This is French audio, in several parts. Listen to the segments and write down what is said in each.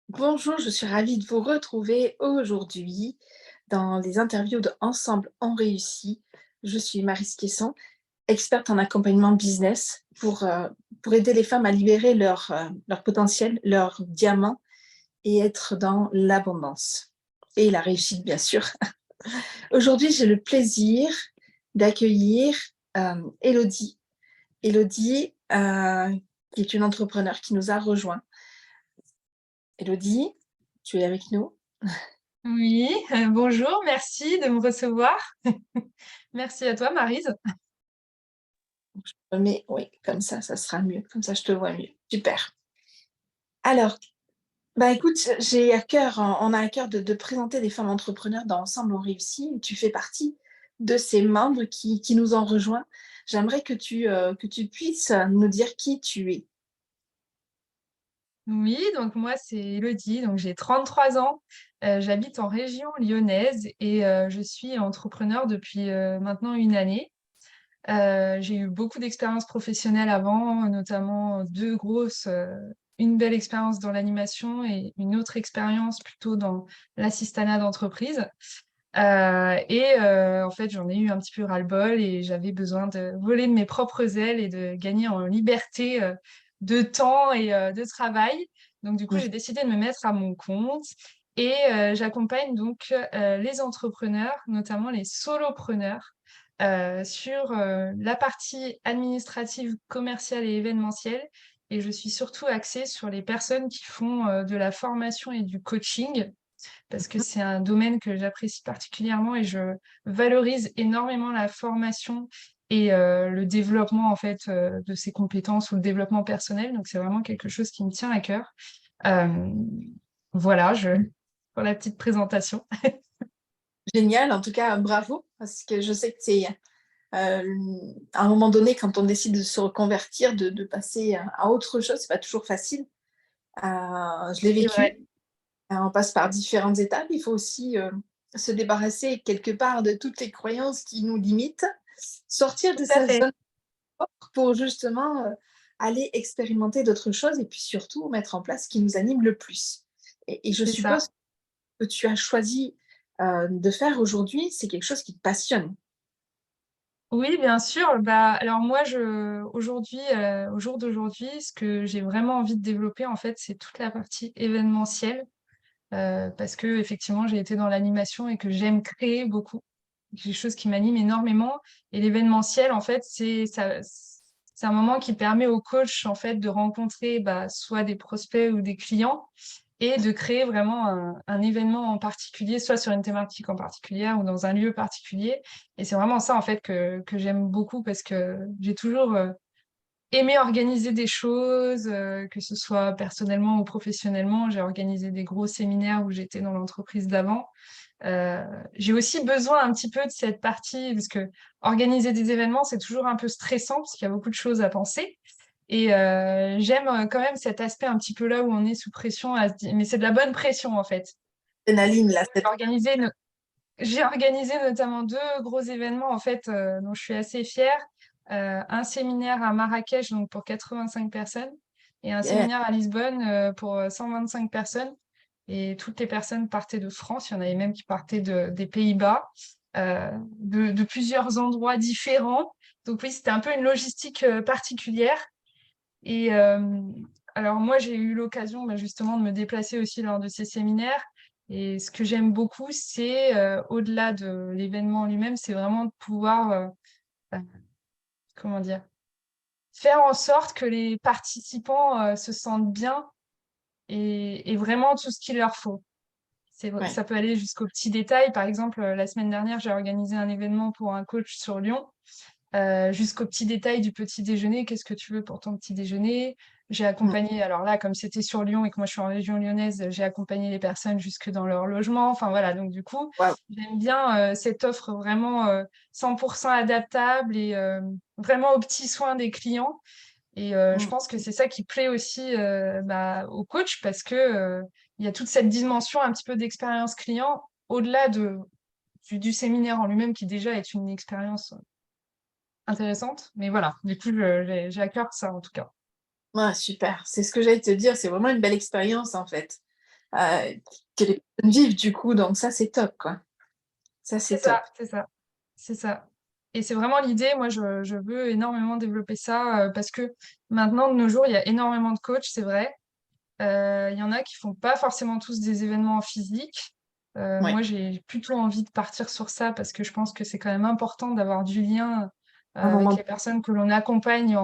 Bonjour, je suis ravie de vous retrouver aujourd'hui dans les interviews de Ensemble on réussit. Je suis Maryse Quesson, experte en accompagnement business pour aider les femmes à libérer leur potentiel, leur diamant et être dans l'abondance et la réussite, bien sûr. Aujourd'hui, j'ai le plaisir d'accueillir Élodie. Élodie, qui est une entrepreneure qui nous a rejoint. Élodie, tu es avec nous? Oui, bonjour, merci de me recevoir. Merci à toi, Maryse. Mais oui, comme ça sera mieux. Comme ça, je te vois mieux. Super. Alors, bah écoute, j'ai à cœur, on a à cœur de présenter des femmes entrepreneurs dans Ensemble on réussit. Tu fais partie de ces membres qui nous ont rejoints. J'aimerais que tu puisses nous dire qui tu es. Oui, donc moi, c'est Élodie, donc j'ai 33 ans, j'habite en région lyonnaise et je suis entrepreneur depuis maintenant une année. J'ai eu beaucoup d'expériences professionnelles avant, notamment deux grosses, une belle expérience dans l'animation et une autre expérience plutôt dans l'assistanat d'entreprise. En fait, j'en ai eu un petit peu ras-le-bol et j'avais besoin de voler de mes propres ailes et de gagner en liberté, de temps et de travail. Donc du coup, Mmh. j'ai décidé de me mettre à mon compte et j'accompagne donc, les entrepreneurs, notamment les solopreneurs, sur, la partie administrative, commerciale et événementielle et je suis surtout axée sur les personnes qui font, de la formation et du coaching parce que c'est un domaine que j'apprécie particulièrement et je valorise énormément la formation et le développement en fait de ses compétences ou le développement personnel. Donc c'est vraiment quelque chose qui me tient à cœur. Euh, voilà, pour la petite présentation. Génial, en tout cas, bravo, parce que je sais que c'est à un moment donné, quand on décide de se reconvertir, de passer à autre chose, c'est pas toujours facile. Je l'ai C'est vrai. vécu. On passe par différentes étapes. Il faut aussi se débarrasser quelque part de toutes les croyances qui nous limitent, sortir Tout de à sa fait. zone pour justement aller expérimenter d'autres choses et puis surtout mettre en place ce qui nous anime le plus. Et je C'est ça. suppose que tu as choisi de faire aujourd'hui, c'est quelque chose qui te passionne. Oui, bien sûr. Bah, alors moi, aujourd'hui, au jour d'aujourd'hui, ce que j'ai vraiment envie de développer, en fait, c'est toute la partie événementielle. Parce que effectivement j'ai été dans l'animation et que j'aime créer beaucoup. C'est quelque chose qui m'anime énormément et l'événementiel, en fait, c'est un moment qui permet au coach, en fait, de rencontrer, bah, soit des prospects ou des clients et de créer vraiment un événement en particulier, soit sur une thématique en particulier ou dans un lieu particulier. Et c'est vraiment ça, en fait, que j'aime beaucoup parce que j'ai toujours, aimer organiser des choses, que ce soit personnellement ou professionnellement. J'ai organisé des gros séminaires où j'étais dans l'entreprise d'avant. Euh, j'ai aussi besoin un petit peu de cette partie, parce que organiser des événements, c'est toujours un peu stressant, parce qu'il y a beaucoup de choses à penser. Et j'aime quand même cet aspect un petit peu là où on est sous pression, à se dire, mais c'est de la bonne pression en fait. Adrénaline, là, J'ai organisé, j'ai organisé notamment deux gros événements en fait dont je suis assez fière. Un séminaire à Marrakech donc pour 85 personnes et un yeah. séminaire à Lisbonne pour 125 personnes. Et toutes les personnes partaient de France, il y en avait même qui partaient des Pays-Bas, de plusieurs endroits différents. Donc oui, c'était un peu une logistique particulière. Et alors moi, j'ai eu l'occasion bah, justement de me déplacer aussi lors de ces séminaires. Et ce que j'aime beaucoup, c'est au-delà de l'événement en lui-même, c'est vraiment de pouvoir, euh, comment dire, faire en sorte que les participants se sentent bien et vraiment tout ce qu'il leur faut. Ouais. Ça peut aller jusqu'aux petits détails. Par exemple, la semaine dernière, j'ai organisé un événement pour un coach sur Lyon. Jusqu'au petit détail du petit déjeuner. Qu'est-ce que tu veux pour ton petit déjeuner? J'ai Mm. accompagné, alors là, comme c'était sur Lyon et que moi je suis en région lyonnaise, j'ai accompagné les personnes jusque dans leur logement. Enfin voilà, donc du coup, Wow. j'aime bien cette offre vraiment 100% adaptable et vraiment aux petits soins des clients. Et je Mm. pense que c'est ça qui plaît aussi bah, au coach parce que il y a toute cette dimension un petit peu d'expérience client au-delà du séminaire en lui-même qui déjà est une expérience intéressante. Mais voilà, du coup, j'ai à cœur ça en tout cas. Ouais, super. C'est ce que j'allais te dire. C'est vraiment une belle expérience en fait. euh, que les personnes vivent du coup. Donc ça, c'est top, quoi. Ça, C'est c'est ça, top. c'est ça, c'est ça. Et c'est vraiment l'idée. Moi, je veux énormément développer ça parce que maintenant, de nos jours, il y a énormément de coachs, c'est vrai. Il y en a qui font pas forcément tous des événements physiques. Ouais. Moi, j'ai plutôt envie de partir sur ça parce que je pense que c'est quand même important d'avoir du lien Un avec moment. les personnes que l'on accompagne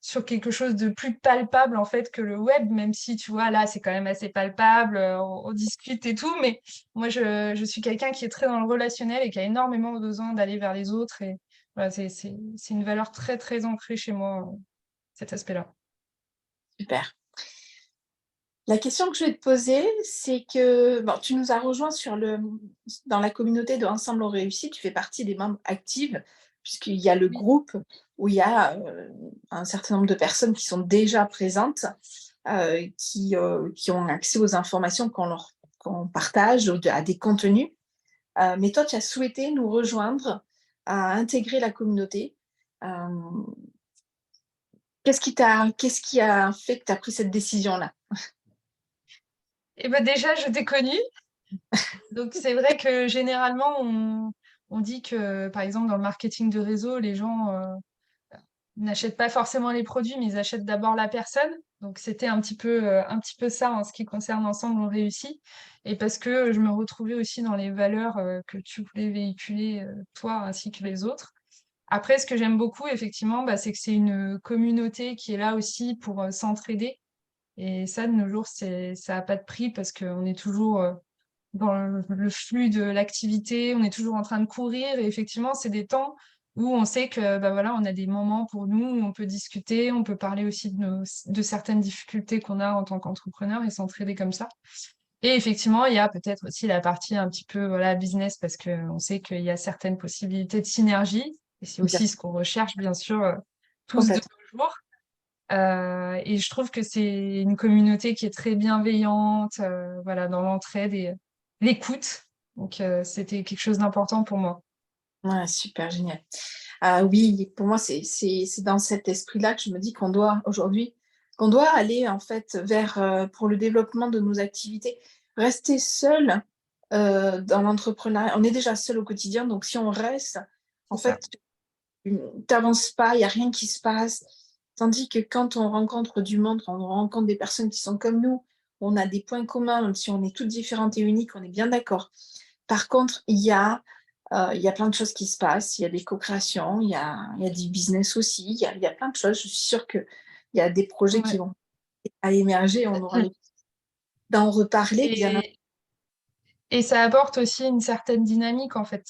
sur quelque chose de plus palpable en fait que le web, même si tu vois là c'est quand même assez palpable, on discute et tout, mais moi je suis quelqu'un qui est très dans le relationnel et qui a énormément besoin d'aller vers les autres et voilà, c'est une valeur très très ancrée chez moi, cet aspect-là. Super. La question que je vais te poser, c'est que bon, tu nous as rejoint dans la communauté de Ensemble on réussit, tu fais partie des membres actifs, puisqu'il y a le Oui, groupe où il y a un certain nombre de personnes qui sont déjà présentes, qui ont accès aux informations qu'on partage, à des contenus. Mais toi, tu as souhaité nous rejoindre, à intégrer la communauté. Euh, qu'est-ce qui a fait que tu as pris cette décision-là? et ben déjà je t'ai connu, donc c'est vrai que généralement on dit que par exemple dans le marketing de réseau les gens n'achètent pas forcément les produits, mais ils achètent d'abord la personne. Donc c'était un petit peu ça en ce qui concerne Ensemble on réussit. Et parce que je me retrouvais aussi dans les valeurs que tu voulais véhiculer, toi ainsi que les autres. Après, ce que j'aime beaucoup, effectivement, bah, c'est que c'est une communauté qui est là aussi pour s'entraider. Et ça, de nos jours, ça n'a pas de prix parce qu'on est toujours dans le flux de l'activité, on est toujours en train de courir. Et effectivement, c'est des temps où on sait que bah voilà, on a des moments pour nous, où on peut discuter, on peut parler aussi de certaines difficultés qu'on a en tant qu'entrepreneur et s'entraider comme ça. Et effectivement, il y a peut-être aussi la partie un petit peu voilà, business parce qu'on sait qu'il y a certaines possibilités de synergie. Et c'est Bien aussi sûr, ce qu'on recherche, bien sûr, tous de complètement. nos jours. Et je trouve que c'est une communauté qui est très bienveillante, voilà, dans l'entraide et l'écoute. Donc, c'était quelque chose d'important pour moi. Ouais, super, génial. Ah oui, pour moi, c'est dans cet esprit-là que je me dis qu'on doit aujourd'hui, qu'on doit aller en fait vers, pour le développement de nos activités, rester seul dans l'entrepreneuriat. On est déjà seul au quotidien, donc si on reste, en C'est ça. fait, tu n'avances pas, il n'y a rien qui se passe. Tandis que quand on rencontre du monde, quand on rencontre des personnes qui sont comme nous, on a des points communs, même si on est toutes différentes et uniques, on est bien d'accord. Par contre, il y a plein de choses qui se passent, il y a des co-créations, il y a du business aussi, il y a plein de choses. Je suis sûre qu'il y a des projets qui Ouais. vont à émerger, on aura l'occasion d'en reparler, bien Et, et ça apporte aussi une certaine dynamique, en fait.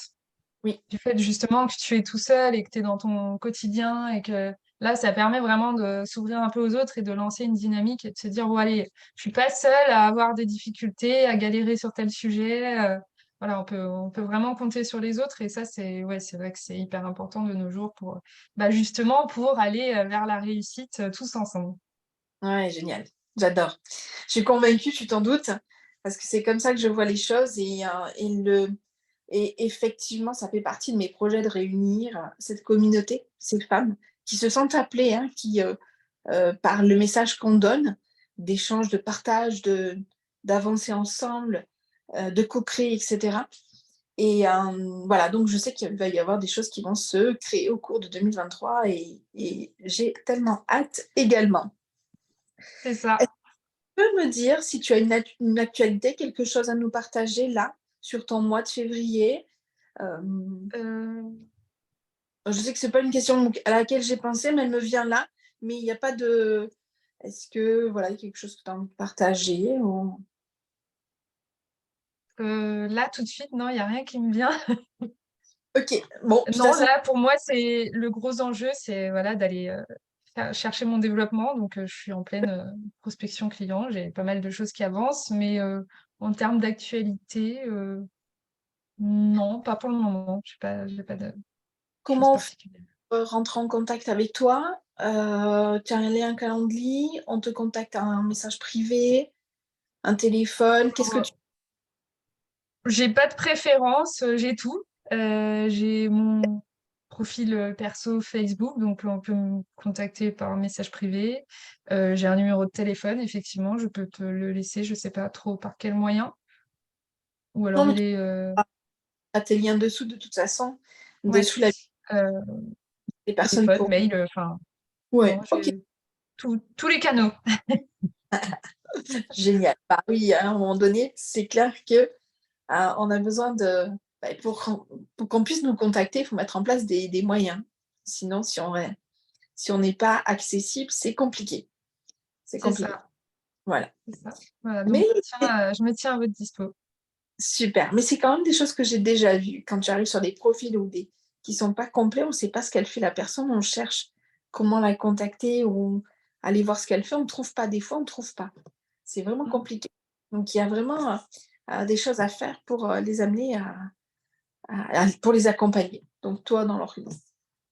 oui, Du fait justement que tu es tout seul et que tu es dans ton quotidien et que là, ça permet vraiment de s'ouvrir un peu aux autres et de lancer une dynamique et de se dire, bon, allez, je suis pas seule à avoir des difficultés, à galérer sur tel sujet. Voilà, on peut vraiment compter sur les autres et ça, ouais, c'est vrai que c'est hyper important de nos jours pour, bah, justement, pour aller vers la réussite tous ensemble. ouais, génial, j'adore. Je suis convaincue, tu t'en doutes, parce que c'est comme ça que je vois les choses et effectivement, ça fait partie de mes projets de réunir cette communauté, ces femmes qui se sentent appelées, hein, par le message qu'on donne, d'échange, de partage, d'avancer ensemble, de co-créer, etc. Et voilà, donc je sais qu'il va y avoir des choses qui vont se créer au cours de 2023 et j'ai tellement hâte également. C'est Est-ce ça. que tu peux me dire si tu as une actualité, quelque chose à nous partager là, sur ton mois de février? Euh, Euh, je sais que c'est pas une question à laquelle j'ai pensé, mais elle me vient là. Mais il n'y a pas de. Est-ce que voilà, il y a quelque chose que tu as envie de partager ou... là, tout de suite, non, il n'y a rien qui me vient. Ok, bon, de toute Non, façon, là, pour moi, c'est le gros enjeu, c'est voilà, d'aller chercher mon développement. Donc, je suis en pleine prospection client. J'ai pas mal de choses qui avancent, mais en termes d'actualité, non, pas pour le moment. J'ai pas de choses comment on fait particulières. pour rentrer en contact avec toi? Tu as un lien Calendly, on te contacte à un message privé, un téléphone, qu'est-ce que tu... J'ai pas de préférence, j'ai tout. J'ai mon profil perso Facebook, donc on peut me contacter par message privé. J'ai un numéro de téléphone, effectivement, je peux te le laisser, je sais pas trop par quel moyen. Ou Non, alors mais il est tu as tes liens dessous de toute façon, ouais, dessous la euh, des personnes téléphone, pour. mail, enfin Ouais, non, ok, j'ai tous les canaux. génial. Bah oui, à un moment donné, c'est clair que on a besoin de. Bah, pour qu'on puisse nous contacter, il faut mettre en place des moyens. Sinon, si on n'est pas accessible, c'est compliqué. C'est C'est compliqué. ça, Voilà. c'est ça. Voilà, donc Mais je me tiens à votre dispo. super. Mais c'est quand même des choses que j'ai déjà vues. Quand tu arrives sur des profils ou des qui sont pas complets, on ne sait pas ce qu'elle fait la personne, on cherche comment la contacter ou aller voir ce qu'elle fait, on ne trouve pas. Des fois, on ne trouve pas. C'est vraiment Mmh. compliqué. Donc il y a vraiment des choses à faire pour les amener pour les accompagner. Donc toi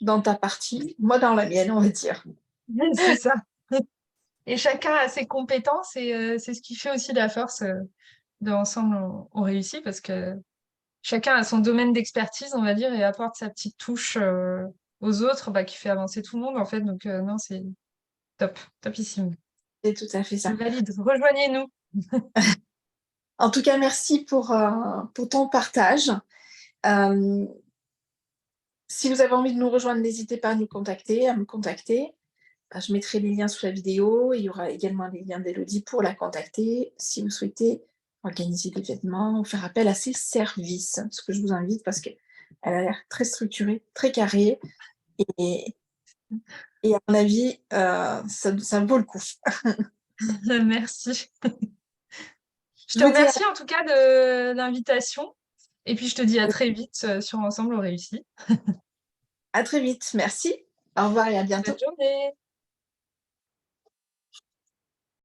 dans ta partie, moi dans la mienne, on va dire. C'est ça. Et chacun a ses compétences et c'est ce qui fait aussi la force de Ensemble on réussit parce que chacun a son domaine d'expertise, on va dire, et apporte sa petite touche aux autres bah, qui fait avancer tout le monde en fait. Donc non, c'est top, topissime. C'est tout à fait Je ça. valide. Rejoignez-nous. En tout cas, merci pour ton partage. Euh, Si vous avez envie de nous rejoindre, n'hésitez pas à me contacter. Je mettrai les liens sous la vidéo. Il y aura également les liens d'Elodie pour la contacter si vous souhaitez organiser des événements ou faire appel à ses services. Ce que je vous invite parce qu'elle a l'air très structurée, très carrée et, et à mon avis, ça vaut le coup. Merci. Je Je te vous dis remercie en tout cas de l'invitation. Et puis je te dis à très vite sur Ensemble on réussit. à très vite. Merci. Au revoir et à Bonne bientôt. journée.